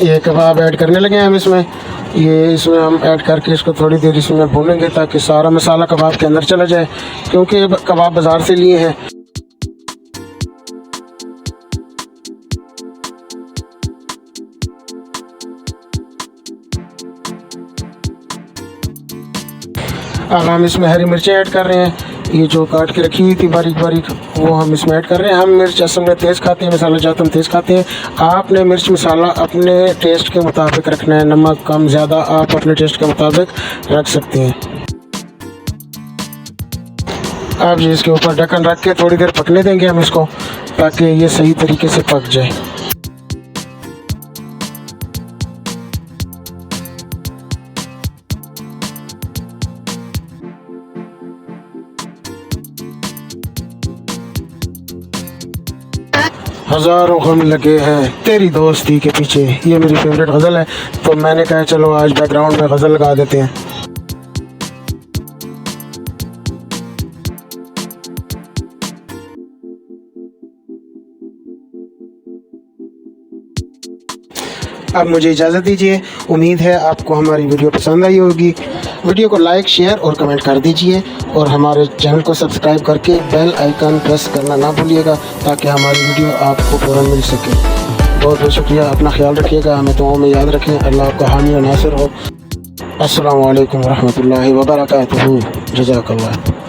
ये कबाब ऐड करने लगे हैं हम इसमें। ये इसमें हम ऐड करके इसको थोड़ी देर इसमें भूनेंगे ताकि सारा मसाला कबाब के अंदर चला जाए, क्योंकि कबाब बाज़ार से लिए हैं। अब हम इसमें हरी मिर्चें ऐड कर रहे हैं। ये जो काट के रखी हुई थी बारीक बारीक, वो हम इसमें ऐड कर रहे हैं। हम मिर्च असल में तेज़ खाते हैं, मसाला ज़्यादा हम तेज़ खाते हैं। आपने मिर्च मसाला अपने टेस्ट के मुताबिक रखना है, नमक कम ज़्यादा आप अपने टेस्ट के मुताबिक रख सकते हैं। अब ये इसके ऊपर ढक्कन रख के थोड़ी देर पकने देंगे हम इसको, ताकि ये सही तरीके से पक जाए। हज़ारों गम लगे हैं तेरी दोस्ती के पीछे, ये मेरी फेवरेट गज़ल है, तो मैंने कहा चलो आज बैकग्राउंड में गज़ल लगा देते हैं। अब मुझे इजाज़त दीजिए। उम्मीद है आपको हमारी वीडियो पसंद आई होगी। वीडियो को लाइक, शेयर और कमेंट कर दीजिए, और हमारे चैनल को सब्सक्राइब करके बेल आइकन प्रेस करना ना भूलिएगा, ताकि हमारी वीडियो आपको फ़ौरन मिल सके। बहुत बहुत शुक्रिया। अपना ख्याल रखिएगा, हमें दुआओं में याद रखें। अल्लाह आपका हामी और नासिर हो। अस्सलामु अलैकुम वरहमतुल्लाहि वबरकातुहू। जज़ाकल्लाह।